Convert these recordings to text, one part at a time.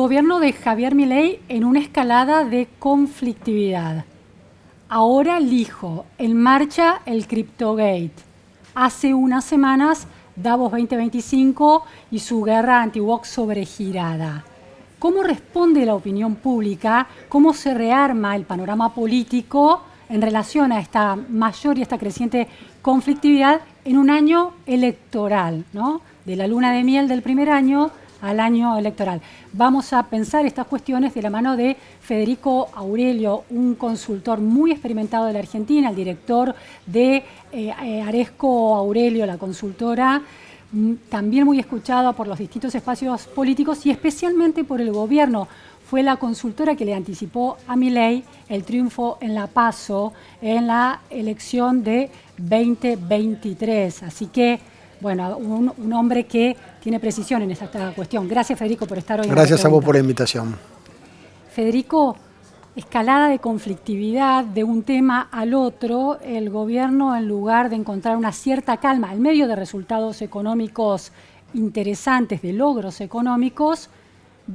gobierno de Javier Milei en una escalada de conflictividad. Ahora elijo en marcha el CryptoGate. Hace unas semanas Davos 2025 y su guerra anti-woke sobregirada. ¿Cómo responde la opinión pública? ¿Cómo se rearma el panorama político en relación a esta mayor y esta creciente conflictividad en un año electoral, ¿no? De la luna de miel del primer año al año electoral? Vamos a pensar estas cuestiones de la mano de Federico Aurelio, un consultor muy experimentado de la Argentina, el director de Aresco Aurelio, la consultora, también muy escuchado por los distintos espacios políticos y especialmente por el gobierno. Fue la consultora que le anticipó a Milei el triunfo en la PASO en la elección de 2023. Así que, bueno, un hombre que tiene precisión en esta cuestión. Gracias, Federico, por estar hoy. Gracias a vos por la invitación. Federico, escalada de conflictividad de un tema al otro, el gobierno, en lugar de encontrar una cierta calma en medio de resultados económicos interesantes, de logros económicos,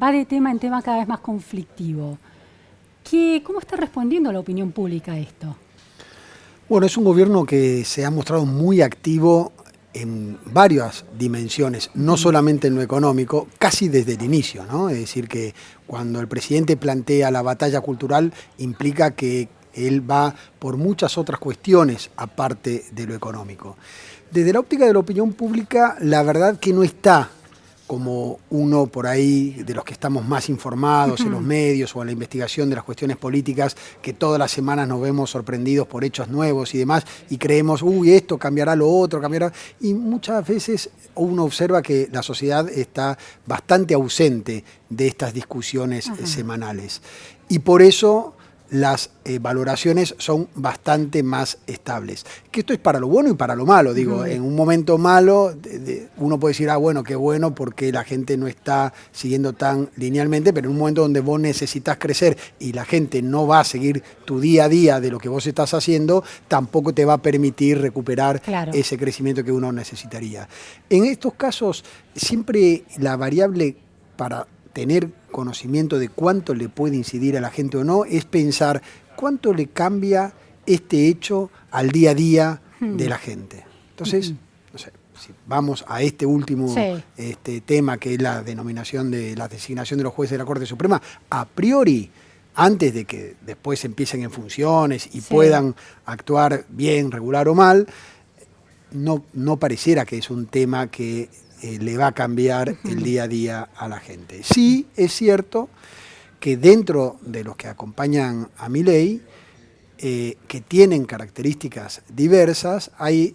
va de tema en tema cada vez más conflictivo. ¿Cómo está respondiendo la opinión pública a esto? Bueno, es un gobierno que se ha mostrado muy activo en varias dimensiones, no solamente en lo económico, casi desde el inicio, ¿no? Es decir, que cuando el presidente plantea la batalla cultural, implica que él va por muchas otras cuestiones aparte de lo económico. Desde la óptica de la opinión pública, la verdad que no está como uno por ahí de los que estamos más informados en los medios o en la investigación de las cuestiones políticas, que todas las semanas nos vemos sorprendidos por hechos nuevos y demás, y creemos, uy, esto cambiará lo otro, cambiará. Y muchas veces uno observa que la sociedad está bastante ausente de estas discusiones semanales. Y por eso las valoraciones son bastante más estables. Que esto es para lo bueno y para lo malo. Digo, en un momento malo uno puede decir, bueno, qué bueno porque la gente no está siguiendo tan linealmente, pero en un momento donde vos necesitas crecer y la gente no va a seguir tu día a día de lo que vos estás haciendo, tampoco te va a permitir recuperar ese crecimiento que uno necesitaría. En estos casos, siempre la variable para tener conocimiento de cuánto le puede incidir a la gente o no, es pensar cuánto le cambia este hecho al día a día de la gente. Entonces, no sé, si vamos a este último tema, que es la denominación de la designación de los jueces de la Corte Suprema, a priori, antes de que después empiecen en funciones y puedan actuar bien, regular o mal, no pareciera que es un tema que le va a cambiar el día a día a la gente. Sí, es cierto que dentro de los que acompañan a Milei, que tienen características diversas, hay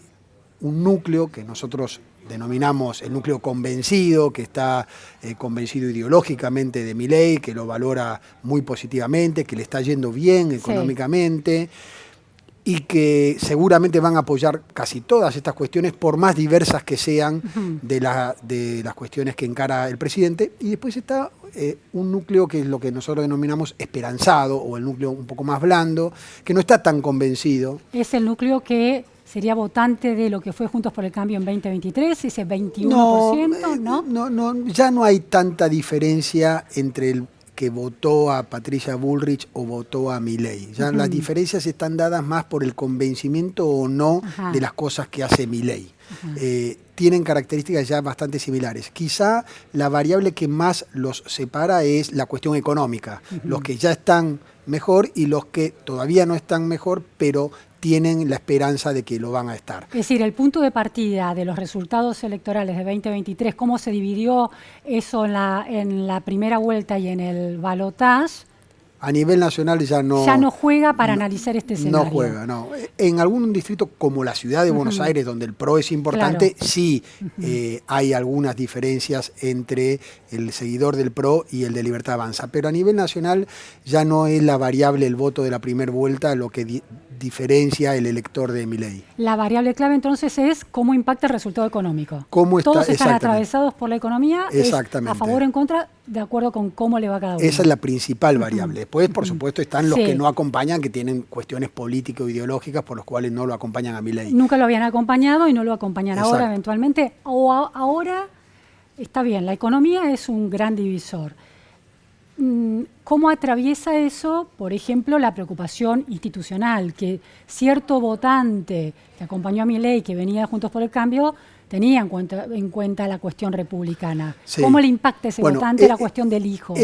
un núcleo que nosotros denominamos el núcleo convencido, que está convencido ideológicamente de Milei, que lo valora muy positivamente, que le está yendo bien económicamente, y que seguramente van a apoyar casi todas estas cuestiones, por más diversas que sean de las cuestiones que encara el presidente. Y después está un núcleo que es lo que nosotros denominamos esperanzado, o el núcleo un poco más blando, que no está tan convencido. Es el núcleo que sería votante de lo que fue Juntos por el Cambio en 2023, ese 21%, ¿no? Ya no hay tanta diferencia entre el que votó a Patricia Bullrich o votó a Milei. Ya las diferencias están dadas más por el convencimiento o no de las cosas que hace Milei. Tienen características ya bastante similares. Quizá la variable que más los separa es la cuestión económica. Los que ya están mejor y los que todavía no están mejor, pero tienen la esperanza de que lo van a estar. Es decir, el punto de partida de los resultados electorales de 2023, cómo se dividió eso en la primera vuelta y en el balotaje, a nivel nacional ya no juega para analizar este escenario. No juega, no. En algún distrito como la ciudad de Buenos Aires, donde el PRO es importante, sí hay algunas diferencias entre el seguidor del PRO y el de Libertad Avanza. Pero a nivel nacional ya no es la variable el voto de la primera vuelta lo que diferencia el elector de Milei. La variable clave entonces es cómo impacta el resultado económico. ¿Cómo está? Todos están atravesados por la economía, exactamente. Es a favor o en contra, de acuerdo con cómo le va a cada uno. Esa es la principal variable. Después, por supuesto, están los que no acompañan, que tienen cuestiones político-ideológicas por los cuales no lo acompañan a Milei. Nunca lo habían acompañado y no lo acompañan ahora eventualmente. Ahora está bien, la economía es un gran divisor. ¿Cómo atraviesa eso, por ejemplo, la preocupación institucional? Que cierto votante que acompañó a Milei, que venía de Juntos por el Cambio, tenía en cuenta la cuestión republicana. Sí. ¿Cómo le impacta a ese votante la cuestión del hijo o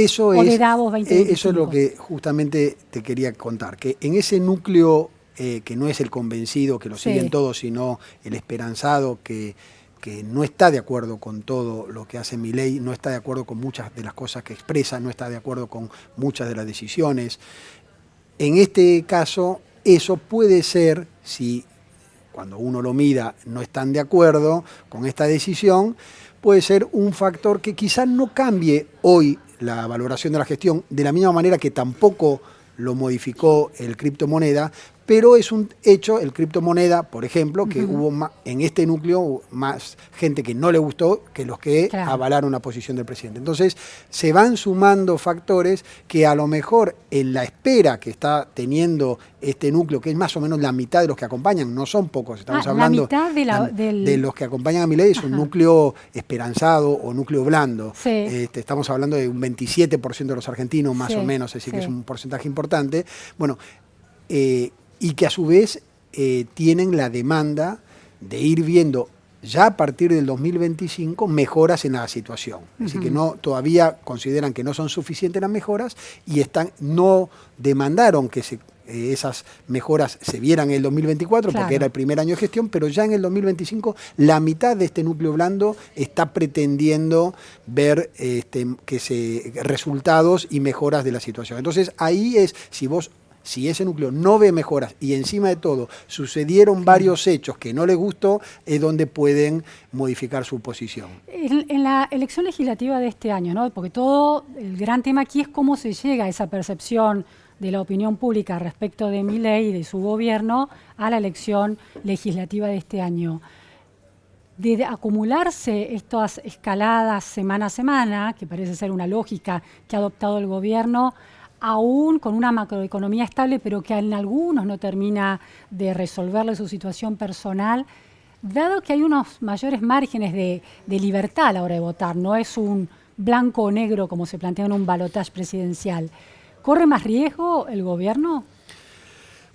de Davos 2025? Eso es lo que justamente te quería contar, que en ese núcleo que no es el convencido, que lo siguen todos, sino el esperanzado, que no está de acuerdo con todo lo que hace Milei, no está de acuerdo con muchas de las cosas que expresa, no está de acuerdo con muchas de las decisiones. En este caso, eso puede ser, si cuando uno lo mida no están de acuerdo con esta decisión, puede ser un factor que quizás no cambie hoy la valoración de la gestión, de la misma manera que tampoco lo modificó el criptomoneda, pero es un hecho, el criptomoneda, por ejemplo, que hubo en este núcleo más gente que no le gustó que los que avalaron la posición del presidente. Entonces, se van sumando factores que a lo mejor en la espera que está teniendo este núcleo, que es más o menos la mitad de los que acompañan, no son pocos, estamos hablando de los que acompañan a Milei, es un núcleo esperanzado o núcleo blando. Estamos hablando de un 27% de los argentinos, más o menos, es decir, que es un porcentaje importante. Bueno, y que a su vez tienen la demanda de ir viendo ya a partir del 2025 mejoras en la situación. Así que todavía consideran que no son suficientes las mejoras y no demandaron que esas mejoras se vieran en el 2024, porque era el primer año de gestión, pero ya en el 2025 la mitad de este núcleo blando está pretendiendo ver resultados y mejoras de la situación. Entonces ahí es, si ese núcleo no ve mejoras y encima de todo sucedieron varios hechos que no les gustó, es donde pueden modificar su posición. En la elección legislativa de este año, ¿no? Porque el gran tema aquí es cómo se llega a esa percepción de la opinión pública respecto de Milei y de su gobierno a la elección legislativa de este año. De acumularse estas escaladas semana a semana, que parece ser una lógica que ha adoptado el gobierno, aún con una macroeconomía estable, pero que en algunos no termina de resolverle su situación personal, dado que hay unos mayores márgenes de libertad a la hora de votar, no es un blanco o negro como se plantea en un balotaje presidencial, ¿corre más riesgo el gobierno?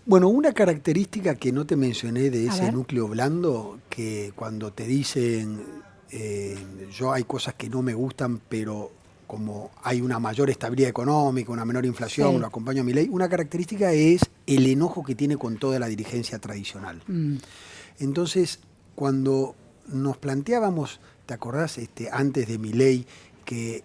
Bueno, una característica que no te mencioné de ese núcleo blando, que cuando te dicen, hay cosas que no me gustan, pero como hay una mayor estabilidad económica, una menor inflación, lo acompaño a Milei, una característica es el enojo que tiene con toda la dirigencia tradicional. Entonces, cuando nos planteábamos, ¿te acordás antes de Milei, que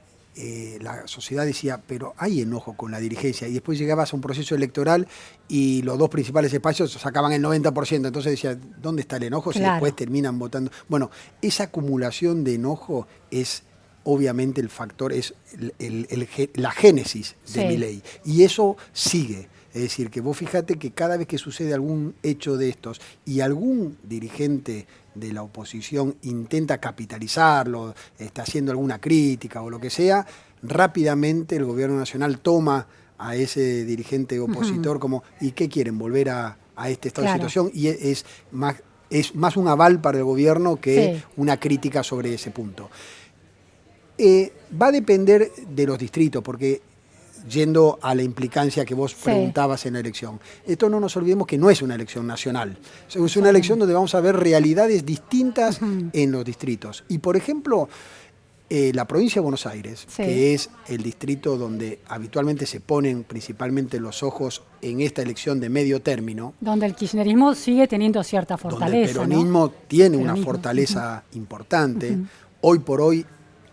la sociedad decía, pero hay enojo con la dirigencia, y después llegabas a un proceso electoral y los dos principales espacios sacaban el 90%, entonces decía, ¿dónde está el enojo? Si después terminan votando. Bueno, esa acumulación de enojo es obviamente el factor, es la génesis de Milei, y eso sigue. Es decir, que vos fíjate que cada vez que sucede algún hecho de estos y algún dirigente de la oposición intenta capitalizarlo, está haciendo alguna crítica o lo que sea, rápidamente el gobierno nacional toma a ese dirigente opositor como, ¿y qué quieren? ¿Volver a este estado de situación? Y es más un aval para el gobierno que una crítica sobre ese punto. Va a depender de los distritos, porque yendo a la implicancia que vos preguntabas en la elección, esto no nos olvidemos que no es una elección nacional, es una elección donde vamos a ver realidades distintas en los distritos. Y por ejemplo, la provincia de Buenos Aires, que es el distrito donde habitualmente se ponen principalmente los ojos en esta elección de medio término, donde el kirchnerismo sigue teniendo cierta fortaleza, donde el peronismo tiene una fortaleza importante, hoy por hoy,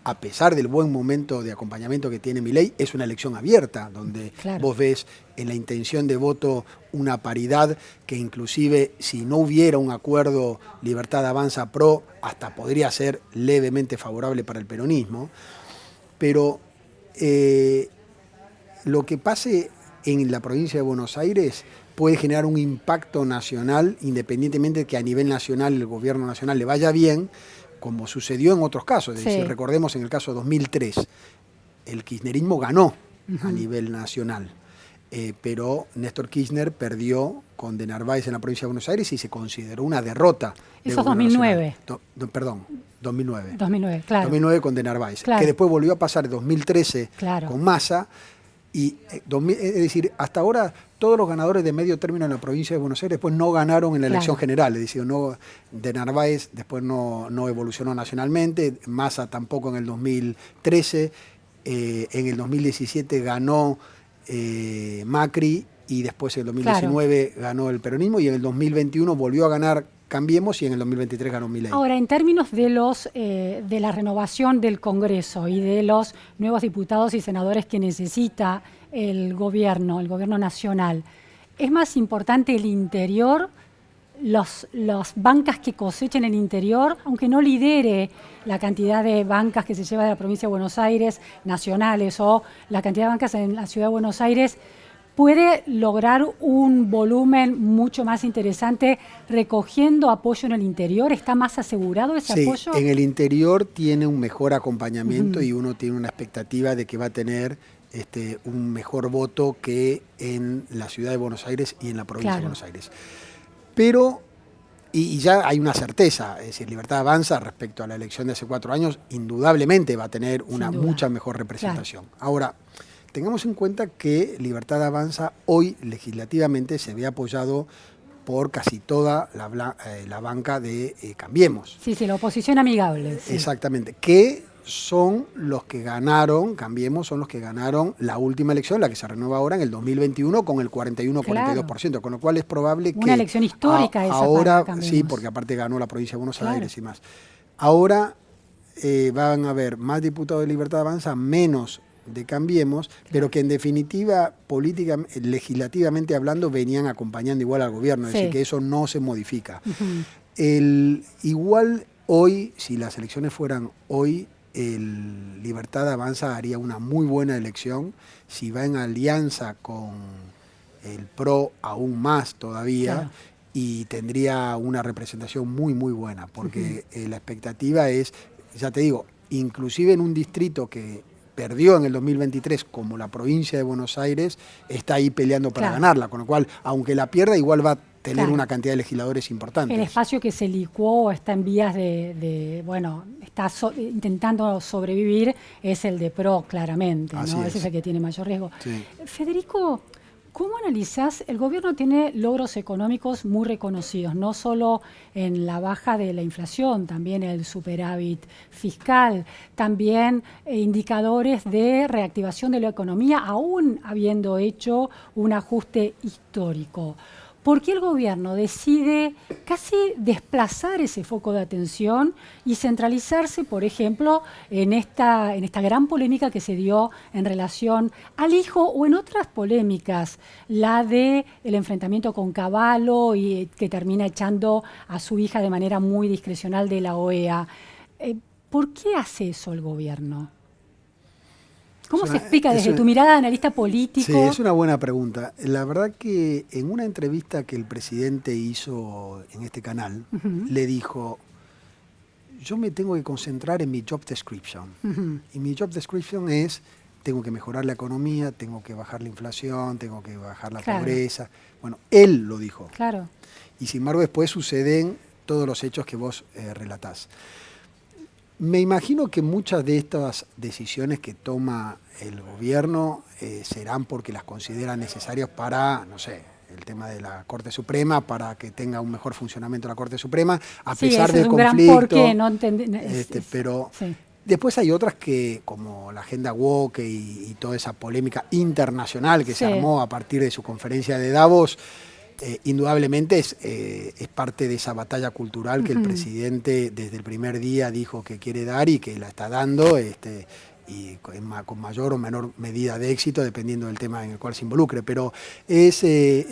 a pesar del buen momento de acompañamiento que tiene Milei, es una elección abierta, donde vos ves en la intención de voto una paridad que inclusive si no hubiera un acuerdo Libertad Avanza Pro, hasta podría ser levemente favorable para el peronismo. Pero lo que pase en la provincia de Buenos Aires puede generar un impacto nacional, independientemente de que a nivel nacional el gobierno nacional le vaya bien, como sucedió en otros casos. Es decir, recordemos en el caso de 2003, el kirchnerismo ganó a nivel nacional, pero Néstor Kirchner perdió con de Narváez en la provincia de Buenos Aires y se consideró una derrota. Eso es 2009. Perdón, 2009. 2009, claro. 2009 con de Narváez, claro. que después volvió a pasar en 2013 claro. con Massa. Y es decir, hasta ahora todos los ganadores de medio término en la provincia de Buenos Aires después no ganaron en la elección general. Es decir, no, de Narváez después no evolucionó nacionalmente, Massa tampoco en el 2013, en el 2017 ganó Macri y después en el 2019 ganó el peronismo y en el 2021 volvió a ganar Cambiemos y en el 2023 ganó Milei. Ahora, en términos de de la renovación del Congreso y de los nuevos diputados y senadores que necesita el gobierno nacional, ¿es más importante el interior, las bancas que cosechen el interior, aunque no lidere la cantidad de bancas que se lleva de la provincia de Buenos Aires, nacionales, o la cantidad de bancas en la ciudad de Buenos Aires, puede lograr un volumen mucho más interesante recogiendo apoyo en el interior? ¿Está más asegurado ese apoyo? Sí, en el interior tiene un mejor acompañamiento y uno tiene una expectativa de que va a tener un mejor voto que en la ciudad de Buenos Aires y en la provincia de Buenos Aires. Pero, y ya hay una certeza, es decir, Libertad Avanza respecto a la elección de hace 4 años, indudablemente va a tener una mucha mejor representación. Ahora, tengamos en cuenta que Libertad Avanza hoy legislativamente se ve apoyado por casi toda la banca de Cambiemos. Sí, la oposición amigable. Sí. Exactamente, que son los que ganaron, Cambiemos, son los que ganaron la última elección, la que se renueva ahora en el 2021 con el 41-42%, con lo cual es probable que... Una elección histórica esa ahora, para sí, porque aparte ganó la provincia de Buenos Aires y más. Ahora van a haber más diputados de Libertad Avanza, menos de Cambiemos, pero que en definitiva, legislativamente hablando, venían acompañando igual al gobierno, es decir, que eso no se modifica. Igual hoy, si las elecciones fueran hoy, el Libertad Avanza haría una muy buena elección, si va en alianza con el PRO aún más todavía, y tendría una representación muy buena, porque la expectativa es, ya te digo, inclusive en un distrito que perdió en el 2023 como la provincia de Buenos Aires, está ahí peleando para ganarla, con lo cual, aunque la pierda, igual va a tener una cantidad de legisladores importantes. El espacio que se licuó está en vías está intentando sobrevivir, es el de PRO, claramente, ¿no? Ese es el que tiene mayor riesgo. Sí. Federico, ¿cómo analizás? El gobierno tiene logros económicos muy reconocidos, no solo en la baja de la inflación, también el superávit fiscal, también indicadores de reactivación de la economía, aún habiendo hecho un ajuste histórico. ¿Por qué el gobierno decide casi desplazar ese foco de atención y centralizarse, por ejemplo, en esta gran polémica que se dio en relación al hijo o en otras polémicas, la del enfrentamiento con Cavallo y que termina echando a su hija de manera muy discrecional de la OEA? ¿Por qué hace eso el gobierno? ¿Cómo se explica desde tu mirada de analista político? Sí, es una buena pregunta. La verdad que en una entrevista que el presidente hizo en este canal, le dijo, yo me tengo que concentrar en mi job description. Y mi job description es, tengo que mejorar la economía, tengo que bajar la inflación, tengo que bajar la pobreza. Bueno, él lo dijo. Claro. Y sin embargo después suceden todos los hechos que vos relatás. Me imagino que muchas de estas decisiones que toma el gobierno serán porque las consideran necesarias para, no sé, el tema de la Corte Suprema, para que tenga un mejor funcionamiento la Corte Suprema, a pesar del conflicto. Sí, es un gran porqué, no entendí. Pero después hay otras que, como la agenda woke y toda esa polémica internacional que se armó a partir de su conferencia de Davos, indudablemente es parte de esa batalla cultural que el presidente desde el primer día dijo que quiere dar y que la está dando, y con mayor o menor medida de éxito, dependiendo del tema en el cual se involucre. Pero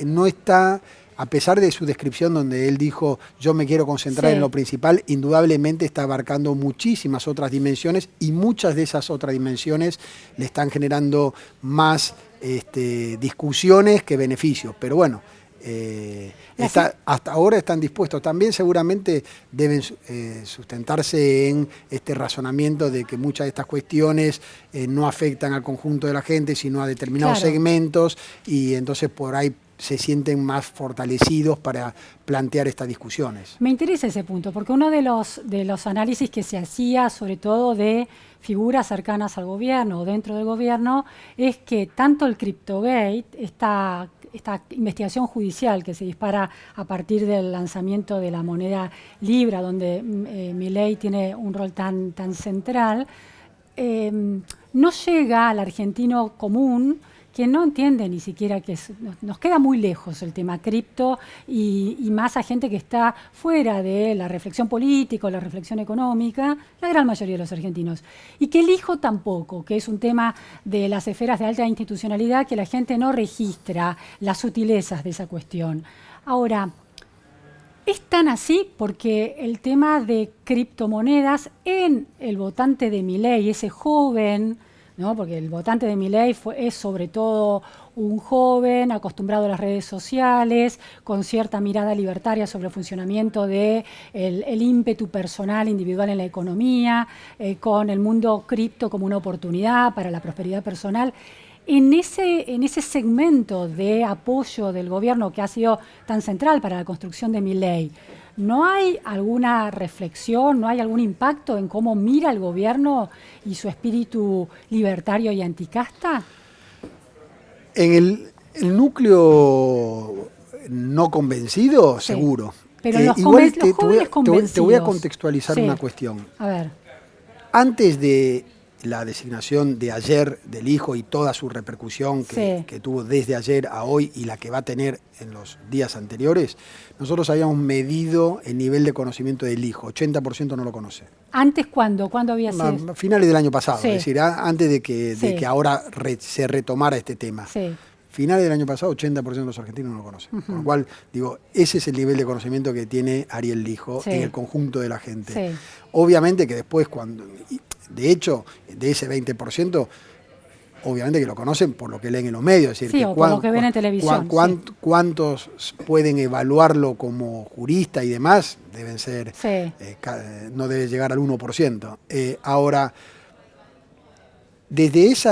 no está, a pesar de su descripción donde él dijo yo me quiero concentrar en lo principal, indudablemente está abarcando muchísimas otras dimensiones y muchas de esas otras dimensiones le están generando más discusiones que beneficios. Pero bueno, hasta ahora están dispuestos. También seguramente deben sustentarse en este razonamiento de que muchas de estas cuestiones no afectan al conjunto de la gente, sino a determinados segmentos, y entonces por ahí se sienten más fortalecidos para plantear estas discusiones. Me interesa ese punto, porque uno de los análisis que se hacía, sobre todo de figuras cercanas al gobierno o dentro del gobierno, es que tanto el CryptoGate, esta investigación judicial que se dispara a partir del lanzamiento de la moneda Libra, donde Milei tiene un rol tan central, no llega al argentino común, que no entiende ni siquiera que nos queda muy lejos el tema cripto y más a gente que está fuera de la reflexión política o la reflexión económica, la gran mayoría de los argentinos. Y que el hijo tampoco, que es un tema de las esferas de alta institucionalidad, que la gente no registra las sutilezas de esa cuestión. Ahora, es tan así porque el tema de criptomonedas en el votante de Milei, ese joven, ¿no? Porque el votante de Milei es sobre todo un joven acostumbrado a las redes sociales, con cierta mirada libertaria sobre el funcionamiento del ímpetu personal, individual en la economía, con el mundo cripto como una oportunidad para la prosperidad personal. En ese segmento de apoyo del gobierno que ha sido tan central para la construcción de Milei, ¿no hay alguna reflexión, no hay algún impacto en cómo mira el gobierno y su espíritu libertario y anticasta? En el núcleo no convencido, sí, seguro. Pero los jóvenes convencidos. Te voy a contextualizar una cuestión. A ver. Antes de la designación de ayer del hijo y toda su repercusión que tuvo desde ayer a hoy y la que va a tener en los días anteriores, nosotros habíamos medido el nivel de conocimiento del hijo. 80% no lo conoce. ¿Antes cuándo? ¿Cuándo había sido? A finales del año pasado, es decir, antes de que ahora se retomara este tema. Sí. Finales del año pasado, 80% de los argentinos no lo conocen. Con lo cual, digo, ese es el nivel de conocimiento que tiene Ariel Lijo en el conjunto de la gente. Sí. Obviamente que después, de hecho, de ese 20%, obviamente que lo conocen por lo que leen en los medios. Es decir, o por lo que ven en televisión. ¿Cuántos pueden evaluarlo como jurista y demás? Deben ser, no debe llegar al 1%. Ahora, desde ese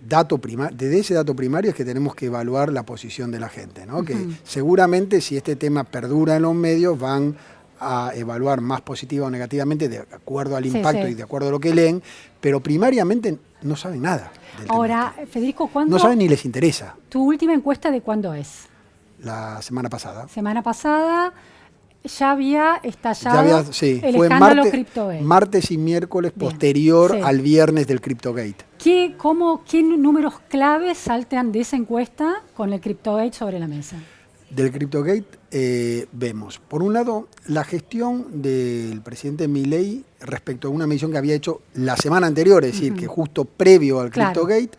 dato primario es que tenemos que evaluar la posición de la gente, ¿no? Que seguramente si este tema perdura en los medios van a evaluar más positiva o negativamente de acuerdo al impacto y de acuerdo a lo que leen, pero primariamente no saben nada del tema. Ahora, Federico, ¿cuándo? No saben ni les interesa. ¿Tu última encuesta de cuándo es? La semana pasada. Semana pasada ya había estallado el fue escándalo CryptoGate. Martes y miércoles posterior al viernes del CryptoGate. ¿Qué números claves saltan de esa encuesta con el CryptoGate sobre la mesa? Del CryptoGate vemos, por un lado, la gestión del presidente Milei respecto a una medición que había hecho la semana anterior, es decir, que justo previo al CryptoGate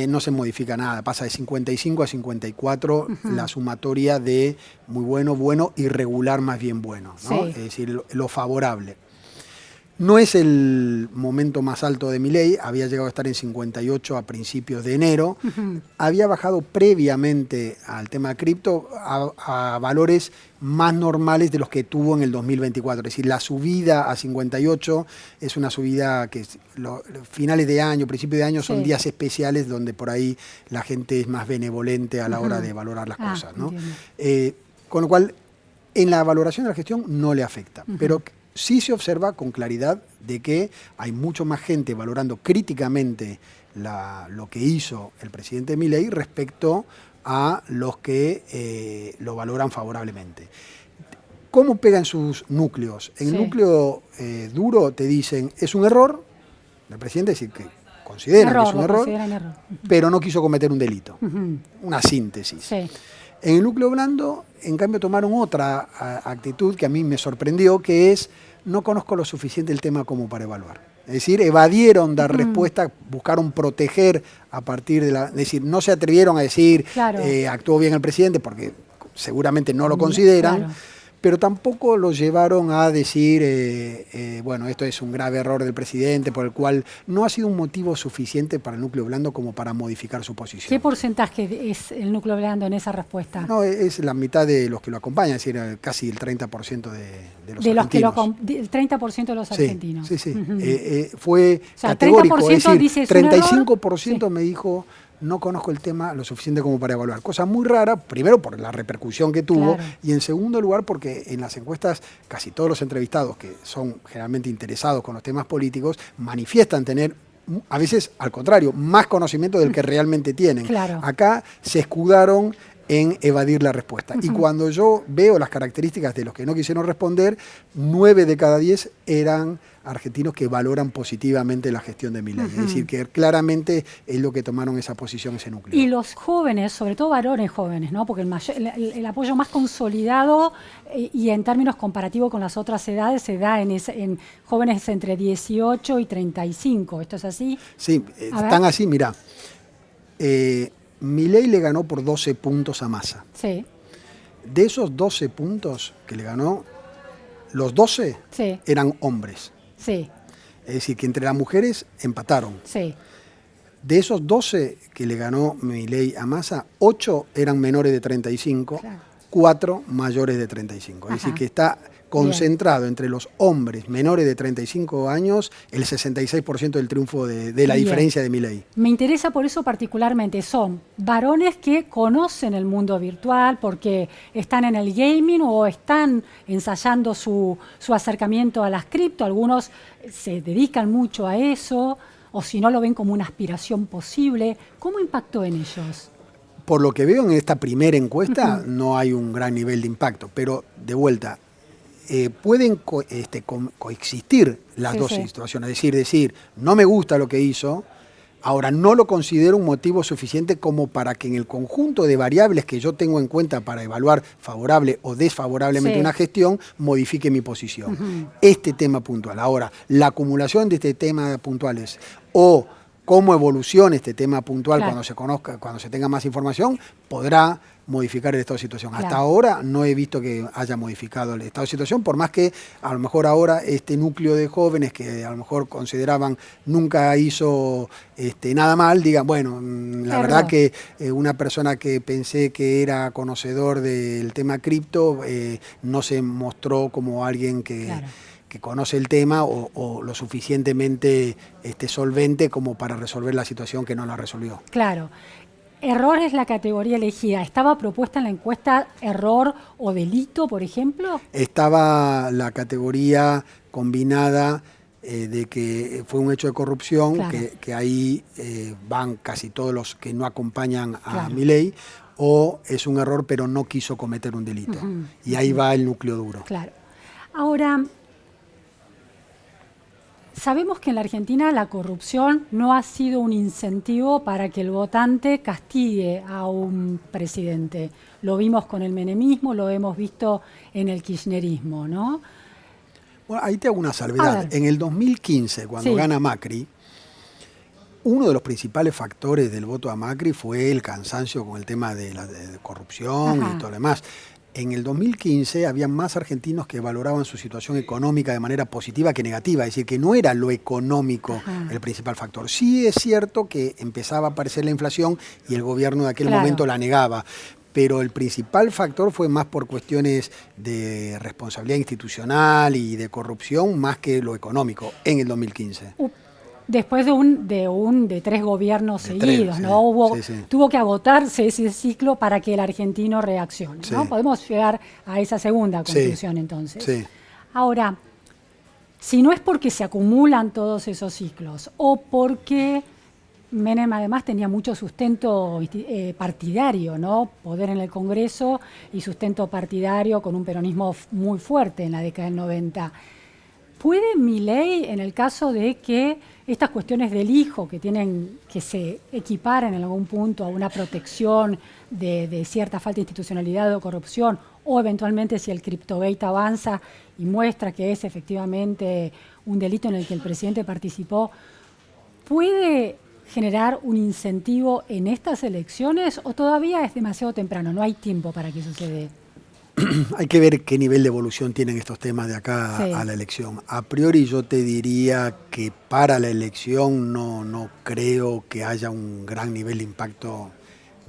no se modifica nada, pasa de 55 a 54 la sumatoria de muy bueno, bueno y regular más bien bueno, ¿no? Es decir, lo favorable. No es el momento más alto de Milei, había llegado a estar en 58 a principios de enero, había bajado previamente al tema cripto a valores más normales de los que tuvo en el 2024, es decir, la subida a 58 es una subida que finales de año, principios de año son días especiales donde por ahí la gente es más benevolente a la hora de valorar las cosas, ¿no? Con lo cual, en la valoración de la gestión no le afecta, pero sí se observa con claridad de que hay mucho más gente valorando críticamente lo que hizo el presidente Milei respecto a los que lo valoran favorablemente. ¿Cómo pegan sus núcleos? En el núcleo duro te dicen, es un error del presidente, es decir, que consideran que es un error, pero no quiso cometer un delito. Una síntesis. En el núcleo blando, en cambio, tomaron otra actitud que a mí me sorprendió, que es, no conozco lo suficiente el tema como para evaluar. Es decir, evadieron dar respuesta, buscaron proteger a partir de es decir, no se atrevieron a decir, actuó bien el presidente, porque seguramente no lo consideran, pero tampoco lo llevaron a decir, bueno, esto es un grave error del presidente, por el cual no ha sido un motivo suficiente para el núcleo blando como para modificar su posición. ¿Qué porcentaje es el núcleo blando en esa respuesta? No, es la mitad de los que lo acompañan, es decir, casi el 30% de los argentinos. El 30% de los argentinos. Sí. Fue categórico, es decir, 35% me dijo, no conozco el tema lo suficiente como para evaluar. Cosa muy rara, primero por la repercusión que tuvo, Claro. y en segundo lugar porque en las encuestas casi todos los entrevistados, que son generalmente interesados con los temas políticos, manifiestan tener, a veces al contrario, más conocimiento del que realmente tienen. Claro. Acá se escudaron en evadir la respuesta. Y cuando yo veo las características de los que no quisieron responder, 9 de cada 10 eran argentinos que valoran positivamente la gestión de Milei. Es decir, que claramente es lo que tomaron esa posición, ese núcleo. Y los jóvenes, sobre todo varones jóvenes, ¿no? Porque el apoyo más consolidado y en términos comparativos con las otras edades se da en jóvenes entre 18 y 35. ¿Esto es así? Sí, están así, mirá. Milei le ganó por 12 puntos a Massa. Sí. De esos 12 puntos que le ganó, los 12 Sí. eran hombres. Sí. Es decir, que entre las mujeres empataron. Sí. De esos 12 que le ganó Milei a Massa, 8 eran menores de 35, Claro. 4 mayores de 35. Es Ajá. decir, que está concentrado entre los hombres menores de 35 años el 66% del triunfo de la Bien. diferencia de Milei. Me interesa por eso particularmente, son varones que conocen el mundo virtual porque están en el gaming o están ensayando su acercamiento a las cripto, algunos se dedican mucho a eso, o si no lo ven como una aspiración posible. ¿Cómo impactó en ellos? Por lo que veo en esta primera encuesta, no hay un gran nivel de impacto, pero de vuelta, pueden coexistir las dos situaciones. Es decir, no me gusta lo que hizo, ahora no lo considero un motivo suficiente como para que en el conjunto de variables que yo tengo en cuenta para evaluar favorable o desfavorablemente una gestión, modifique mi posición. Este tema puntual. Ahora, la acumulación de este tema puntuales o cómo evolucione este tema puntual cuando se conozca, cuando se tenga más información, podrá modificar el estado de situación. Hasta ahora no he visto que haya modificado el estado de situación, por más que a lo mejor ahora este núcleo de jóvenes que a lo mejor consideraban nunca hizo nada mal, digan, bueno, la verdad que una persona que pensé que era conocedor del tema cripto no se mostró como alguien que conoce el tema o lo suficientemente solvente como para resolver la situación que no la resolvió. Claro. ¿Error es la categoría elegida? ¿Estaba propuesta en la encuesta error o delito, por ejemplo? Estaba la categoría combinada de que fue un hecho de corrupción, que ahí van casi todos los que no acompañan a Milei, o es un error pero no quiso cometer un delito. Y ahí va el núcleo duro. Claro. Ahora, sabemos que en la Argentina la corrupción no ha sido un incentivo para que el votante castigue a un presidente. Lo vimos con el menemismo, lo hemos visto en el kirchnerismo, ¿no? Bueno, ahí te hago una salvedad. En el 2015, cuando gana Macri, uno de los principales factores del voto a Macri fue el cansancio con el tema de la corrupción y todo lo demás. En el 2015 había más argentinos que valoraban su situación económica de manera positiva que negativa, es decir, que no era lo económico el principal factor. Sí es cierto que empezaba a aparecer la inflación y el gobierno de aquel momento la negaba, pero el principal factor fue más por cuestiones de responsabilidad institucional y de corrupción más que lo económico en el 2015. Después de 3 gobiernos seguidos, ¿no? Tuvo que agotarse ese ciclo para que el argentino reaccione, ¿no? Podemos llegar a esa segunda conclusión entonces. Ahora, si no es porque se acumulan todos esos ciclos o porque Menem además tenía mucho sustento partidario, ¿no? Poder en el Congreso y sustento partidario con un peronismo muy fuerte en la década del 90. ¿Puede Milei, en el caso de que estas cuestiones del hijo que se equiparen en algún punto a una protección de cierta falta de institucionalidad o corrupción, o eventualmente si el CryptoGate avanza y muestra que es efectivamente un delito en el que el presidente participó, puede generar un incentivo en estas elecciones o todavía es demasiado temprano, no hay tiempo para que suceda? Hay que ver qué nivel de evolución tienen estos temas de acá a la elección. A priori yo te diría que para la elección no creo que haya un gran nivel de impacto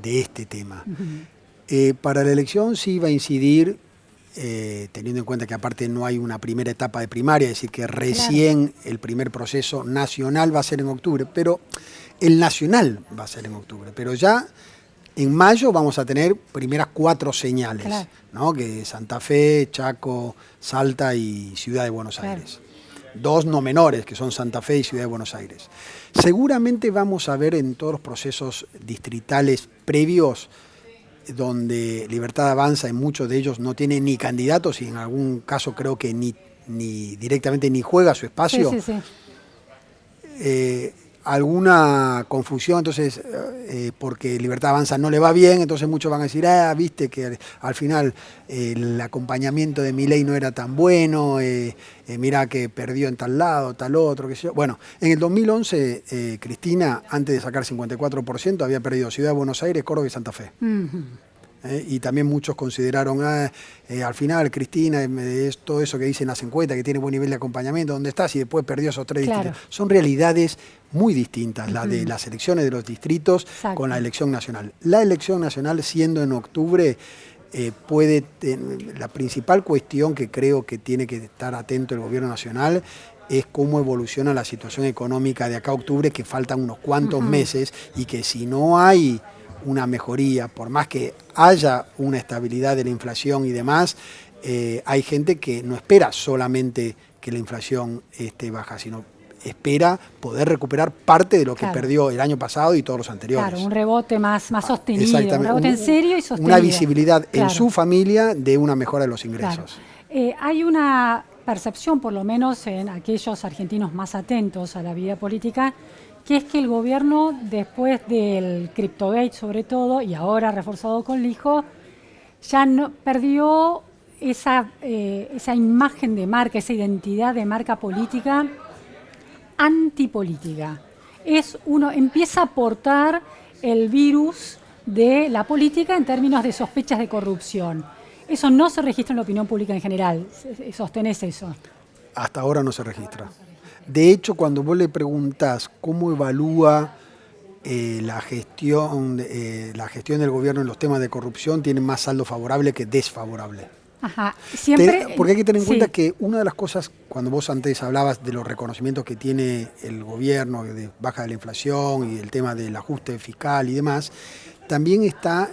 de este tema. Para la elección sí va a incidir, teniendo en cuenta que aparte no hay una primera etapa de primaria, es decir, que recién el primer proceso nacional va a ser en octubre, pero El nacional va a ser en octubre, pero ya en mayo vamos a tener primeras 4 señales, Claro. ¿no? Que Santa Fe, Chaco, Salta y Ciudad de Buenos Claro. Aires. 2 no menores, que son Santa Fe y Ciudad de Buenos Aires. Seguramente vamos a ver en todos los procesos distritales previos, donde Libertad Avanza, en muchos de ellos no tiene ni candidatos y en algún caso creo que ni directamente ni juega su espacio, Sí, sí, sí. Alguna confusión, entonces, porque Libertad Avanza no le va bien, entonces muchos van a decir, viste que al final el acompañamiento de Milei no era tan bueno, mirá que perdió en tal lado, tal otro, qué sé yo. Bueno, en el 2011, Cristina, antes de sacar 54%, había perdido Ciudad de Buenos Aires, Córdoba y Santa Fe. Y también muchos consideraron, al final Cristina, es todo eso que dicen las encuestas, que tiene buen nivel de acompañamiento, ¿dónde estás? Y después perdió esos 3 distritos. Son realidades muy distintas, la de las elecciones de los distritos con la elección nacional. La elección nacional, siendo en octubre, la principal cuestión que creo que tiene que estar atento el gobierno nacional es cómo evoluciona la situación económica de acá a octubre, que faltan unos cuantos meses, y que si no hay una mejoría, por más que haya una estabilidad de la inflación y demás, hay gente que no espera solamente que la inflación esté baja, sino espera poder recuperar parte de lo que perdió el año pasado y todos los anteriores. Claro, un rebote más sostenido, un rebote en serio y sostenido. Una visibilidad en su familia de una mejora de los ingresos. Hay una percepción, por lo menos en aquellos argentinos más atentos a la vida política, que es que el gobierno, después del Cryptogate sobre todo, y ahora reforzado con Lijo, ya no perdió esa imagen de marca, esa identidad de marca política antipolítica. Empieza a aportar el virus de la política en términos de sospechas de corrupción. Eso no se registra en la opinión pública en general. ¿Sostenés eso? Hasta ahora no se registra. De hecho, cuando vos le preguntás cómo evalúa la gestión del gobierno en los temas de corrupción, tiene más saldo favorable que desfavorable. Ajá. Siempre, porque hay que tener en cuenta que una de las cosas, cuando vos antes hablabas de los reconocimientos que tiene el gobierno, de baja de la inflación y el tema del ajuste fiscal y demás, también está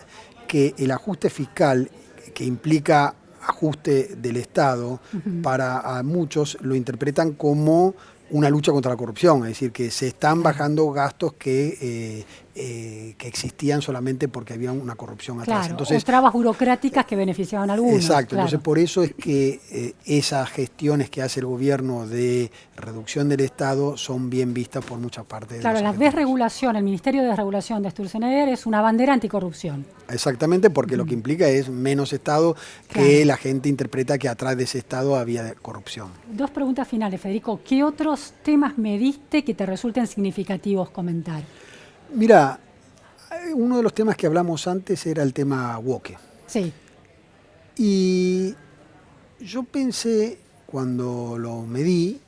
que el ajuste fiscal, que implica ajuste del Estado, para muchos lo interpretan como una lucha contra la corrupción, es decir, que se están bajando gastos que existían solamente porque había una corrupción atrás. Claro, entonces, o trabas burocráticas que beneficiaban a algunos. Exacto, entonces por eso es que esas gestiones que hace el gobierno de reducción del Estado son bien vistas por muchas partes. Claro, la desregulación, el Ministerio de Desregulación de Sturzenegger es una bandera anticorrupción. Exactamente, porque lo que implica es menos Estado, que la gente interpreta que atrás de ese Estado había corrupción. 2 preguntas finales, Federico. ¿Qué otros temas me diste que te resulten significativos comentar? Mira, uno de los temas que hablamos antes era el tema woke. Sí. Y yo pensé, cuando lo medí,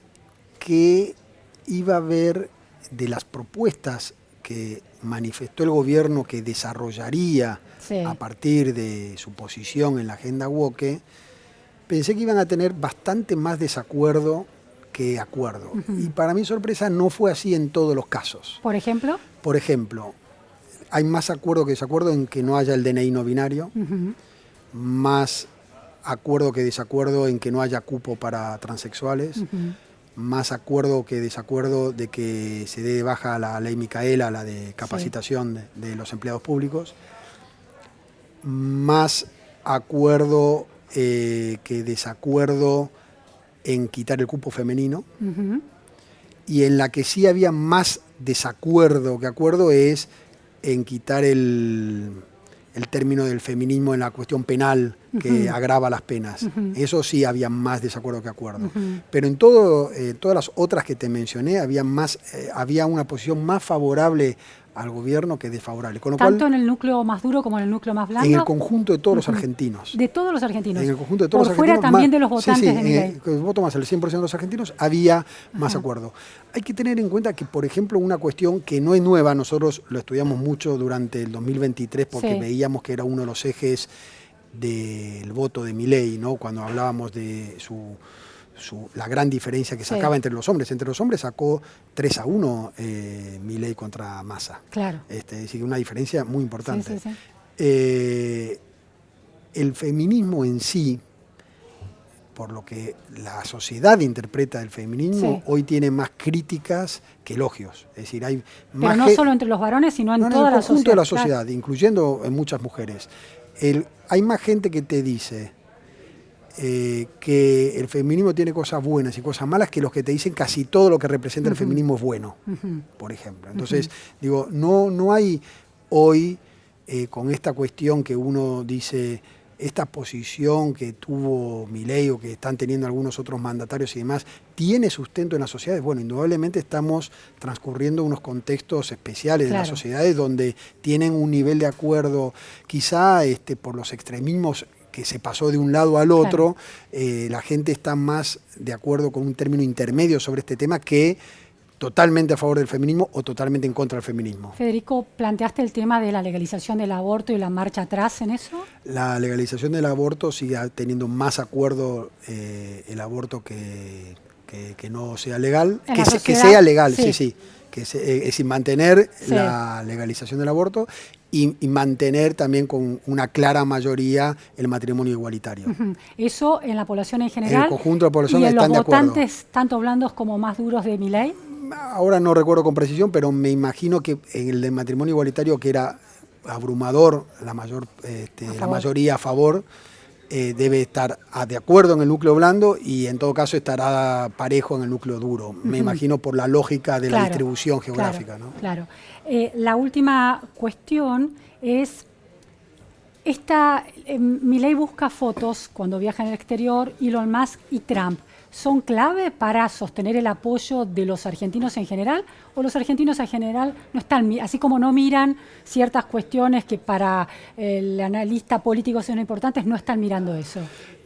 que iba a haber, de las propuestas que manifestó el gobierno que desarrollaría a partir de su posición en la agenda woke, pensé que iban a tener bastante más desacuerdo que acuerdo. Y para mi sorpresa no fue así en todos los casos. ¿Por ejemplo? Por ejemplo, hay más acuerdo que desacuerdo en que no haya el DNI no binario, más acuerdo que desacuerdo en que no haya cupo para transexuales, más acuerdo que desacuerdo de que se dé de baja la ley Micaela, la de capacitación de los empleados públicos, más acuerdo que desacuerdo en quitar el cupo femenino, y en la que sí había más desacuerdo que acuerdo es en quitar el término del feminismo en la cuestión penal, que agrava las penas. Eso sí había más desacuerdo que acuerdo. Pero en todas las otras que te mencioné había una posición más favorable al gobierno que desfavorable. Con lo ¿Tanto cual, en el núcleo más duro como en el núcleo más blando? En el conjunto de todos los argentinos. De todos los argentinos. En el conjunto de todos los argentinos. Por fuera también de los votantes de Milei. Que votó más el 100% de los argentinos, había más acuerdo. Hay que tener en cuenta que, por ejemplo, una cuestión que no es nueva, nosotros lo estudiamos mucho durante el 2023 porque veíamos que era uno de los ejes del voto de Milei, ¿no? Cuando hablábamos de la gran diferencia que sacaba entre los hombres. Entre los hombres sacó 3-1 Milei contra Massa. Claro. Es decir, una diferencia muy importante. Sí. El feminismo en sí, por lo que la sociedad interpreta del feminismo, hoy tiene más críticas que elogios. Es decir, hay más. Pero no solo entre los varones, sino en toda el la conjunto de la sociedad, sociedad, incluyendo en muchas mujeres. Hay más gente que te dice que el feminismo tiene cosas buenas y cosas malas que los que te dicen casi todo lo que representa el feminismo es bueno, por ejemplo. Entonces, digo, no hay hoy, con esta cuestión que uno dice, esta posición que tuvo Milei o que están teniendo algunos otros mandatarios y demás, ¿tiene sustento en las sociedades? Bueno, indudablemente estamos transcurriendo unos contextos especiales de las sociedades donde tienen un nivel de acuerdo, quizá por los extremismos que se pasó de un lado al otro, la gente está más de acuerdo con un término intermedio sobre este tema que totalmente a favor del feminismo o totalmente en contra del feminismo. Federico, ¿planteaste el tema de la legalización del aborto y la marcha atrás en eso? La legalización del aborto sigue teniendo más acuerdo el aborto que no sea legal, que sea legal, sí. Es decir, mantener la legalización del aborto y mantener también con una clara mayoría el matrimonio igualitario. ¿Eso en la población en general? En el conjunto de la población están de acuerdo. ¿Y los votantes tanto blandos como más duros de Milei? Ahora no recuerdo con precisión, pero me imagino que en el de matrimonio igualitario, que era abrumador, la mayoría a favor, debe estar de acuerdo en el núcleo blando y en todo caso estará parejo en el núcleo duro. Me imagino por la lógica de la distribución geográfica. Claro. La última cuestión es, Milei busca fotos cuando viaja en el exterior, Elon Musk y Trump. ¿Son clave para sostener el apoyo de los argentinos en general? ¿O los argentinos en general no están, así como no miran ciertas cuestiones que para el analista político son importantes, no están mirando eso?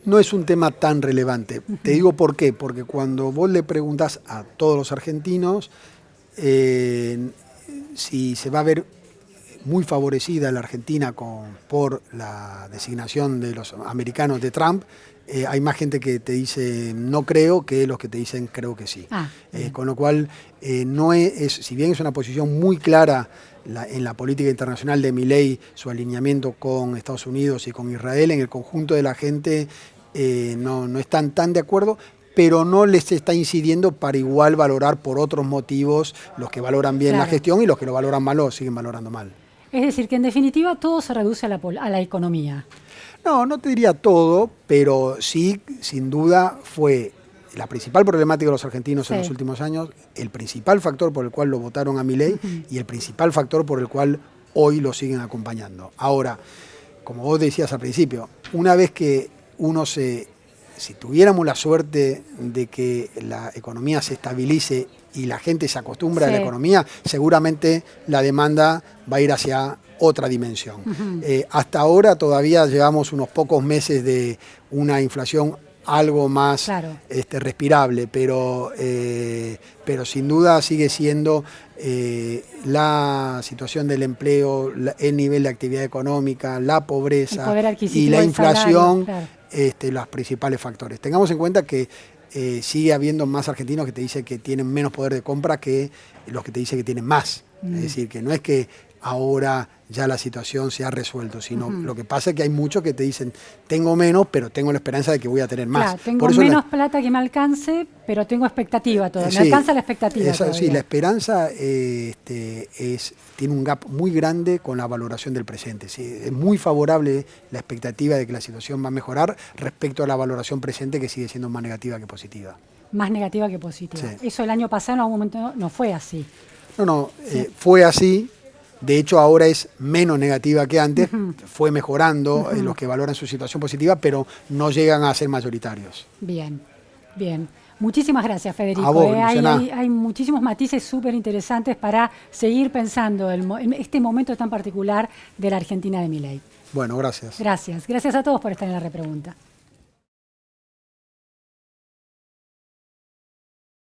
No es un tema tan relevante. Te digo por qué. Porque cuando vos le preguntás a todos los argentinos si se va a ver muy favorecida la Argentina por la designación de los americanos de Trump, hay más gente que te dice no creo que los que te dicen creo que sí. Con lo cual, si bien es una posición muy clara en la política internacional de Milei, su alineamiento con Estados Unidos y con Israel, en el conjunto de la gente no están tan de acuerdo, pero no les está incidiendo para igual valorar por otros motivos los que valoran bien la gestión y los que lo valoran mal o siguen valorando mal. Es decir, que en definitiva todo se reduce a la economía. No te diría todo, pero sí, sin duda, fue la principal problemática de los argentinos en los últimos años, el principal factor por el cual lo votaron a Milei y el principal factor por el cual hoy lo siguen acompañando. Ahora, como vos decías al principio, una vez que si tuviéramos la suerte de que la economía se estabilice y la gente se acostumbra a la economía, seguramente la demanda va a ir hacia otra dimensión. Hasta ahora todavía llevamos unos pocos meses de una inflación algo más respirable, pero sin duda sigue siendo la situación del empleo, el nivel de actividad económica, la pobreza y la inflación, los principales factores. Tengamos en cuenta que sigue habiendo más argentinos que te dicen que tienen menos poder de compra que los que te dicen que tienen más. Es decir, que no es que ahora ya la situación se ha resuelto, sino lo que pasa es que hay muchos que te dicen tengo menos, pero tengo la esperanza de que voy a tener más. Claro, tengo menos plata que me alcance, pero tengo expectativa todavía. Me alcanza la expectativa todavía. Sí, la esperanza tiene un gap muy grande con la valoración del presente. Sí, es muy favorable la expectativa de que la situación va a mejorar respecto a la valoración presente, que sigue siendo más negativa que positiva. Más negativa que positiva. Sí. Eso el año pasado en algún momento no fue así. Fue así. De hecho, ahora es menos negativa que antes, fue mejorando los que valoran su situación positiva, pero no llegan a ser mayoritarios. Bien. Muchísimas gracias, Federico. A vos, hay muchísimos matices súper interesantes para seguir pensando en este momento tan particular de la Argentina de Milei. Bueno, gracias. Gracias a todos por estar en la repregunta.